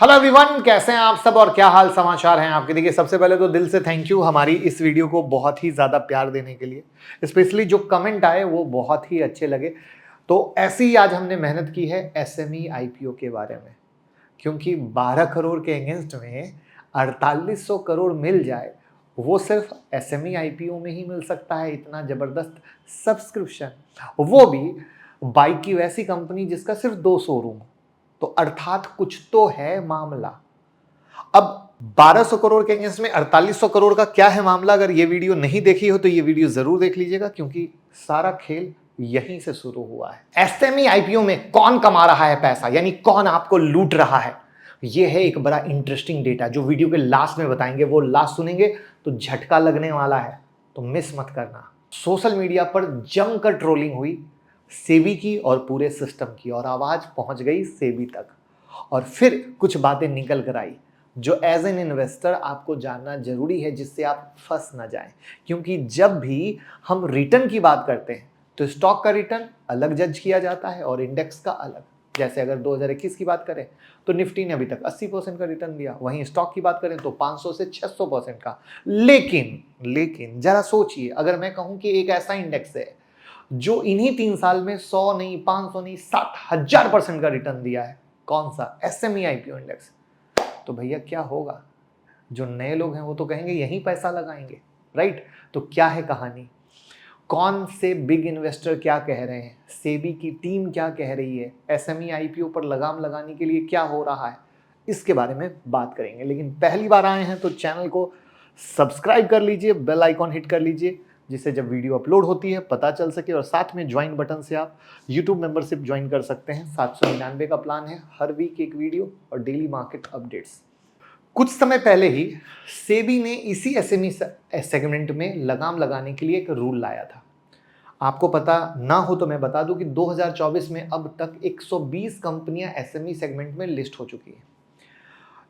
Hello everyone, कैसे हैं आप सब और क्या हाल समाचार हैं आपके। देखिए, सबसे पहले तो दिल से थैंक यू हमारी इस वीडियो को बहुत ही ज़्यादा प्यार देने के लिए। स्पेशली जो कमेंट आए वो बहुत ही अच्छे लगे। तो ऐसे ही आज हमने मेहनत की है एसएमई आईपीओ के बारे में, क्योंकि 12 करोड़ के अगेंस्ट में 4800 करोड़ मिल जाए, वो सिर्फ एसएमई आईपीओ में ही मिल सकता है। इतना ज़बरदस्त सब्सक्रिप्शन, वो भी बाइक की वैसी कंपनी जिसका सिर्फ 2 शोरूम। तो अर्थात कुछ तो है मामला। अब 1200 करोड़ के अगेंस्ट में 4800 करोड़ का क्या है मामला, अगर ये वीडियो नहीं देखी हो तो ये वीडियो जरूर देख लीजिएगा, क्योंकि सारा खेल यहीं से शुरू हुआ है। एसएमई आईपीओ में कौन कमा रहा है पैसा, यानी कौन आपको लूट रहा है, ये है एक बड़ा इंटरेस्टिंग डेटा जो वीडियो के लास्ट में बताएंगे। वो लास्ट सुनेंगे तो झटका लगने वाला है, तो मिस मत करना। सोशल मीडिया पर जमकर ट्रोलिंग हुई सेबी की और पूरे सिस्टम की, और आवाज पहुंच गई सेबी तक, और फिर कुछ बातें निकल कर आई जो एज एन इन्वेस्टर आपको जानना जरूरी है, जिससे आप फंस ना जाएं। क्योंकि जब भी हम रिटर्न की बात करते हैं तो स्टॉक का रिटर्न अलग जज किया जाता है और इंडेक्स का अलग। जैसे अगर 2021 की बात करें तो निफ्टी ने अभी तक 80% का रिटर्न दिया, वहीं स्टॉक की बात करें तो 500 से 600% का। लेकिन जरा सोचिए, अगर मैं कहूं कि एक ऐसा इंडेक्स है जो इन्हीं 3 साल में 100 नहीं, 500 नहीं, 60,000% का रिटर्न दिया है, कौन सा? SME IPO index. तो भैया क्या होगा? जो नए लोग हैं वो तो कहेंगे यहीं पैसा लगाएंगे, राइट? तो क्या है कहानी? कौन से बिग इन्वेस्टर क्या कह रहे हैं, सेबी की टीम क्या कह रही है, एसएमई आईपीओ पर लगाम लगाने के लिए क्या हो रहा है, इसके बारे में बात करेंगे। लेकिन पहली बार आए हैं तो चैनल को सब्सक्राइब कर लीजिए, बेल आइकॉन हिट कर लीजिए, जिससे जब वीडियो अपलोड होती है पता चल सके। और साथ में ज्वाइन बटन से आप यूट्यूब मेंबरशिप ज्वाइन कर सकते हैं। 799 का प्लान है, हर वीक एक वीडियो और डेली मार्केट अपडेट्स। कुछ समय पहले ही सेबी ने इसी एसएमई सेगमेंट में लगाम लगाने के लिए एक रूल लाया था। आपको पता ना हो तो मैं बता दूं कि 2024 में अब तक 120 कंपनियां एसएमई सेगमेंट में लिस्ट हो चुकी हैं,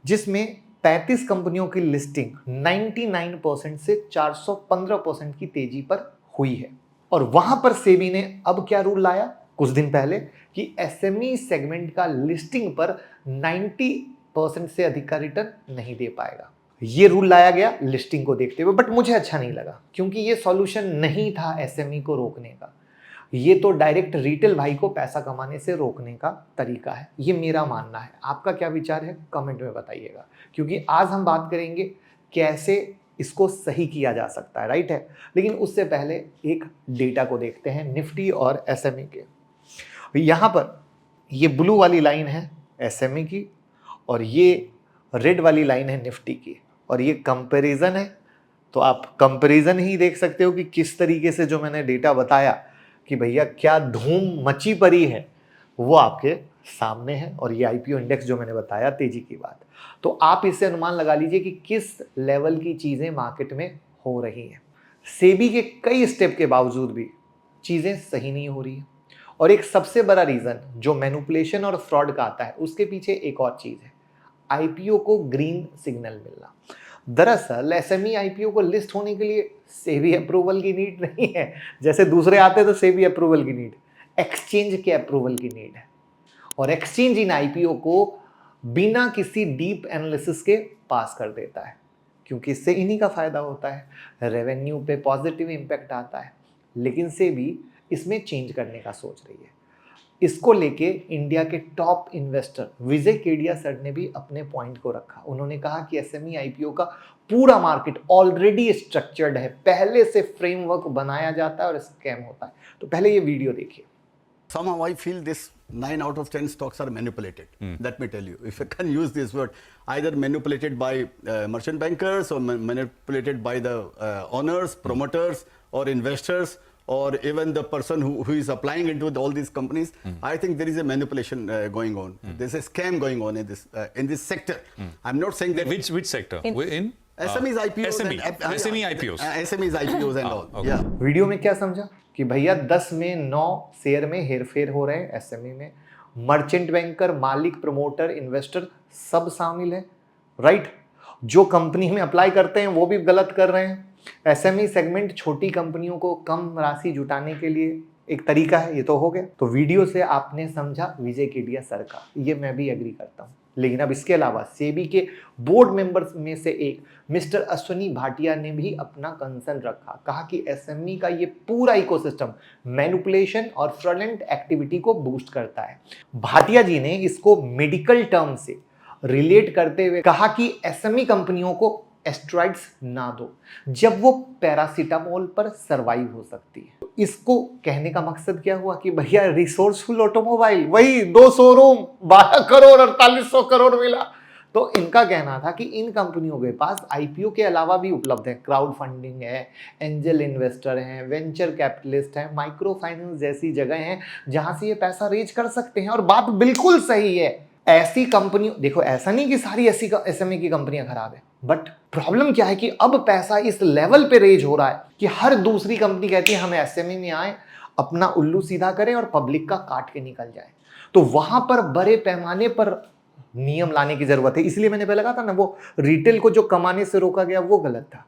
जिसमें 35 कंपनियों की लिस्टिंग 99% से 415% की तेजी पर हुई है। और वहां पर सेबी ने अब क्या रूल लाया कुछ दिन पहले कि एसएमई सेगमेंट का लिस्टिंग पर 90% से अधिक का रिटर्न नहीं दे पाएगा। ये रूल लाया गया लिस्टिंग को देखते हुए, बट मुझे अच्छा नहीं लगा, क्योंकि ये सॉल्यूशन नहीं था एसएमई को रोकने का। ये तो डायरेक्ट रिटेल भाई को पैसा कमाने से रोकने का तरीका है, ये मेरा मानना है। आपका क्या विचार है कमेंट में बताइएगा, क्योंकि आज हम बात करेंगे कैसे इसको सही किया जा सकता है, राइट है। लेकिन उससे पहले एक डेटा को देखते हैं निफ्टी और एसएमई के। यहाँ पर ये ब्लू वाली लाइन है एसएमई की और ये रेड वाली लाइन है निफ्टी की, और ये कंपैरिजन है। तो आप कंपैरिजन ही देख सकते हो कि किस तरीके से जो मैंने डेटा बताया कि भैया क्या धूम मची पड़ी है, वो आपके सामने है। और ये आईपीओ इंडेक्स जो मैंने बताया तेजी की बात, तो आप इससे अनुमान लगा लीजिए कि किस लेवल की चीजें मार्केट में हो रही हैं। सेबी के कई स्टेप के बावजूद भी चीजें सही नहीं हो रही है, और एक सबसे बड़ा रीजन जो मैनिपुलेशन और फ्रॉड का आता है, उसके पीछे एक और चीज है, आईपीओ को ग्रीन सिग्नल मिलना। दरअसल एसएमई आईपीओ को लिस्ट होने के लिए सेबी अप्रूवल की नीड नहीं है, जैसे दूसरे आते तो सेबी अप्रूवल की नीड, एक्सचेंज के अप्रूवल की नीड है। और एक्सचेंज इन आईपीओ को बिना किसी डीप एनालिसिस के पास कर देता है, क्योंकि इससे इन्हीं का फायदा होता है, रेवेन्यू पे पॉजिटिव इंपैक्ट आता है। लेकिन सेबी इसमें चेंज करने का सोच रही है। इसको लेके इंडिया के टॉप इन्वेस्टर विजय केडिया सर ने भी अपने पॉइंट को रखा। उन्होंने कहा कि एसएमई आईपीओ का पूरा मार्केट ऑलरेडी स्ट्रक्चर्ड है, पहले से फ्रेमवर्क बनाया जाता है और स्कैम होता है। तो पहले ये वीडियो देखिए। Somehow I feel this 9 out of 10 stocks are manipulated. Let me tell you, if I can use this word, either manipulated by merchant bankers or manipulated by the owners, promoters or investors, or even the person who is applying into all these companies. I think there is a manipulation going on. There's a scam going on in this sector. I'm not saying that Which sector? In SMEs, IPOs, SME IPOs. SMEs, IPOs and all. okay. Yeah. Video में क्या समझा कि भैया 10 में 9 share में हेरफेर हो रहे हैं एसएमई में, मर्चेंट बैंकर, मालिक, प्रमोटर, इन्वेस्टर सब शामिल है, राइट। जो कंपनी में अप्लाई करते हैं वो भी गलत कर रहे हैं। एसएमई सेगमेंट छोटी कंपनियों को कम राशि जुटाने के लिए एक तरीका है, ये तो हो गया। तो वीडियो से आपने समझा विजय केडिया सर का, ये मैं भी एग्री करता हूँ। लेकिन अब इसके अलावा सेबी के बोर्ड मेंबर्स में से एक मिस्टर अश्वनी भाटिया ने भी अपना कंसर्न रखा, कहा कि एसएमई का ये पूरा इकोसिस्टम मैनिपुलेशन और फ्रॉडलेंट एक्टिविटी को बूस्ट करता है। भाटिया जी ने इसको मेडिकल टर्म से रिलेट करते हुए कहा कि एसएमई कंपनियों को एस्टेरॉइड्स ना दो जब वो पैरासीटामोल पर सरवाइव हो सकती है। तो इसको कहने का मकसद क्या हुआ कि भैया रिसोर्सफुल ऑटोमोबाइल, वही 2 शोरूम 12 करोड़ 4800 करोड़ मिला। तो इनका कहना था कि इन कंपनियों के पास आईपीओ के अलावा भी उपलब्ध है, क्राउड फंडिंग है, एंजल इन्वेस्टर हैं, वेंचर कैपिटलिस्ट हैं, माइक्रो फाइनेंस जैसी जगह हैं जहां से ये पैसा रेज कर सकते हैं। और बात बिल्कुल सही है, ऐसी कंपनियों, देखो ऐसा नहीं कि सारी ऐसी एसएमई की कंपनियां खराब है, बट प्रॉब्लम क्या है कि अब पैसा इस लेवल पे रेज हो रहा है कि हर दूसरी कंपनी कहती है हम एसएमई में आए, अपना उल्लू सीधा करें और पब्लिक का काट के निकल जाए। तो वहां पर बड़े पैमाने पर नियम लाने की जरूरत है। इसलिए मैंने पहले कहा था ना, वो रिटेल को जो कमाने से रोका गया वो गलत था,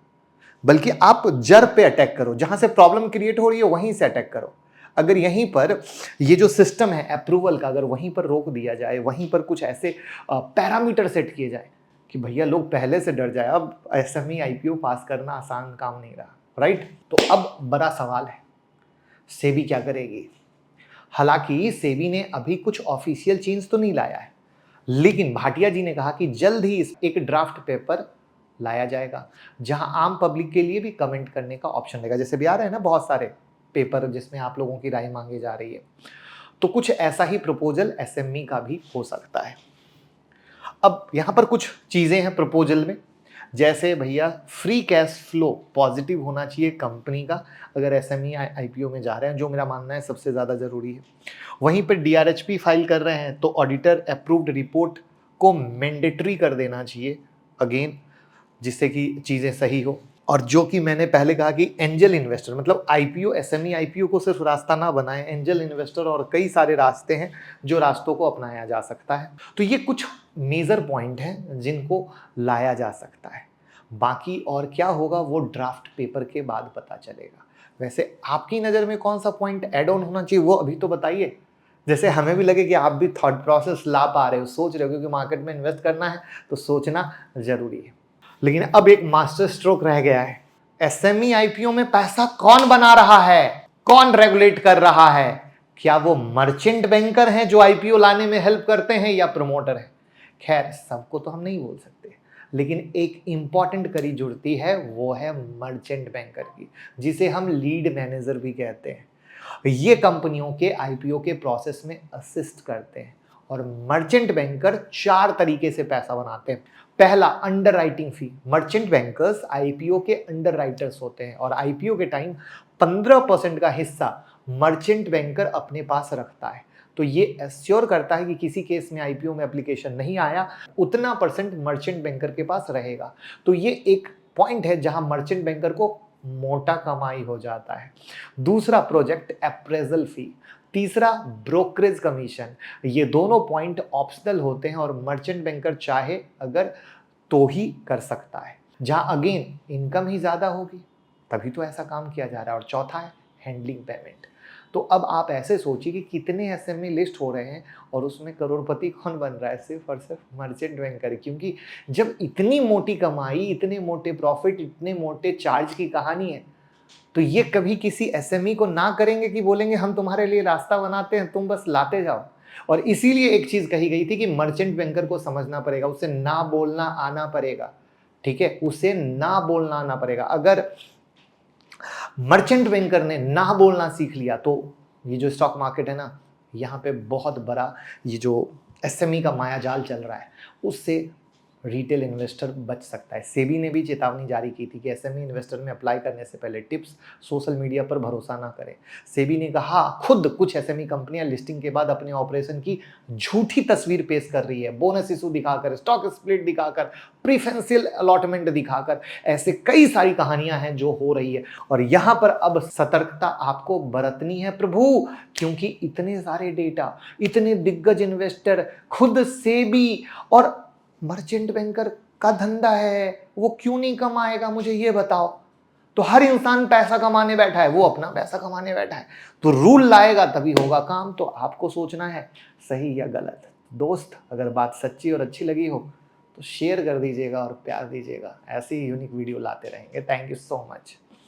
बल्कि आप जड़ पे अटैक करो, जहां से प्रॉब्लम क्रिएट हो रही है वहीं से अटैक करो। अगर यहीं पर ये जो सिस्टम है अप्रूवल का, अगर वहीं पर रोक दिया जाए, वहीं पर कुछ ऐसे पैरामीटर सेट किए जाए कि भैया लोग पहले से डर जाए। अब एसएमई आईपीओ पास करना आसान काम नहीं रहा, राइट? तो अब बड़ा सवाल है सेबी क्या करेगी। हालांकि सेबी ने अभी कुछ ऑफिशियल चेंज तो नहीं लाया है, लेकिन भाटिया जी ने कहा कि जल्द ही एक ड्राफ्ट पेपर लाया जाएगा जहां आम पब्लिक के लिए भी कमेंट करने का ऑप्शन रहेगा। जैसे भी आ रहे हैं ना बहुत सारे पेपर जिसमें आप लोगों की राय मांगी जा रही है, तो कुछ ऐसा ही प्रपोजल एसएमई का भी हो सकता है। अब यहां पर कुछ चीजें हैं प्रपोजल में, जैसे भैया फ्री कैश फ्लो पॉजिटिव होना चाहिए कंपनी का अगर एसएमई आईपीओ में जा रहे हैं, जो मेरा मानना है सबसे ज़्यादा ज़रूरी है। वहीं पर डीआरएचपी फाइल कर रहे हैं तो ऑडिटर अप्रूव्ड रिपोर्ट को मैंडेटरी कर देना चाहिए अगेन, जिससे कि चीज़ें सही हो। और जो कि मैंने पहले कहा कि एंजल इन्वेस्टर, मतलब आईपीओ एसएमई आईपीओ को सिर्फ रास्ता ना बनाए, एंजल इन्वेस्टर और कई सारे रास्ते हैं जो रास्तों को अपनाया जा सकता है। तो ये कुछ मेजर पॉइंट हैं जिनको लाया जा सकता है। बाकी और क्या होगा वो ड्राफ्ट पेपर के बाद पता चलेगा। वैसे आपकी नज़र में कौन सा पॉइंट ऐड ऑन होना चाहिए वो अभी तो बताइए, जैसे हमें भी लगे कि आप भी थॉट प्रोसेस ला पा रहे हो, सोच रहे हो, क्योंकि मार्केट में इन्वेस्ट करना है तो सोचना जरूरी है। लेकिन अब एक मास्टर स्ट्रोक रह गया है, एसएमई आईपीओ में पैसा कौन बना रहा है, कौन रेगुलेट कर रहा है? क्या वो मर्चेंट बैंकर हैं जो आईपीओ लाने में हेल्प करते हैं या प्रमोटर है? खैर सबको तो हम नहीं बोल सकते, लेकिन एक इंपॉर्टेंट कड़ी जुड़ती है, वो है मर्चेंट बैंकर की, जिसे हम लीड मैनेजर भी कहते हैं। ये कंपनियों के आईपीओ के प्रोसेस में असिस्ट करते हैं। और मर्चेंट बैंकर 4 तरीके से पैसा बनाते हैं। पहला, अंडरराइटिंग फी। मर्चेंट बैंकर्स आईपीओ के अंडरराइटर्स होते हैं और आईपीओ के टाइम 15% का हिस्सा मर्चेंट बैंकर अपने पास रखता है। तो ये एश्योर करता है कि किसी केस में आईपीओ में एप्लीकेशन नहीं आया, उतना % मर्चेंट बैंकर के पास रहेगा। तो ये एक पॉइंट है जहां मर्चेंट बैंकर को मोटा कमाई हो जाता है। दूसरा, प्रोजेक्ट अप्रेजल फी। तीसरा, ब्रोकरेज कमीशन। ये दोनों पॉइंट ऑप्शनल होते हैं और मर्चेंट बैंकर चाहे अगर तो ही कर सकता है, जहां अगेन इनकम ही ज्यादा होगी, तभी तो ऐसा काम किया जा रहा है। और चौथा है हैंडलिंग पेमेंट। तो अब आप ऐसे सोचिए कि कितने एसएमई लिस्ट हो रहे हैं और उसमें करोड़पति कौन बन रहा है? सिर्फ और सिर्फ मर्चेंट बैंकर। क्योंकि जब इतनी मोटी कमाई, इतने मोटे प्रॉफिट, इतने मोटे चार्ज की कहानी है, तो ये कभी किसी एसएमई को ना करेंगे कि बोलेंगे हम तुम्हारे लिए रास्ता बनाते हैं, तुम बस लाते जाओ। और इसीलिए एक चीज कही गई थी कि मर्चेंट बैंकर को समझना पड़ेगा, उसे ना बोलना आना पड़ेगा। ठीक है, उसे ना बोलना आना पड़ेगा। अगर मर्चेंट बैंकर ने ना बोलना सीख लिया तो ये जो स्टॉक मार्केट है ना, यहाँ पे बहुत बड़ा ये जो एसएमई का मायाजाल चल रहा है उससे रिटेल इन्वेस्टर बच सकता है। सेबी ने भी चेतावनी जारी की थी कि एसएमई इन्वेस्टर में अप्लाई करने से पहले टिप्स सोशल मीडिया पर भरोसा ना करें। सेबी ने कहा खुद कुछ एसएमई कंपनियां लिस्टिंग के बाद अपने ऑपरेशन की झूठी तस्वीर पेश कर रही है, बोनस इशू दिखाकर, स्टॉक स्प्लिट दिखाकर, प्रीफरेंशियल अलॉटमेंट दिखाकर। ऐसे कई सारी कहानियां हैं जो हो रही है और यहाँ पर अब सतर्कता आपको बरतनी है प्रभु, क्योंकि इतने सारे डेटा, इतने दिग्गज इन्वेस्टर, खुद सेबी और मर्चेंट बैंकर का धंधा है, वो क्यों नहीं कमाएगा? मुझे ये बताओ। तो हर इंसान पैसा कमाने बैठा है, वो अपना पैसा कमाने बैठा है, तो रूल लाएगा तभी होगा काम। तो आपको सोचना है सही या गलत। दोस्त अगर बात सच्ची और अच्छी लगी हो तो शेयर कर दीजिएगा और प्यार दीजिएगा। ऐसी ही यूनिक वीडियो लाते रहेंगे। Thank you so much.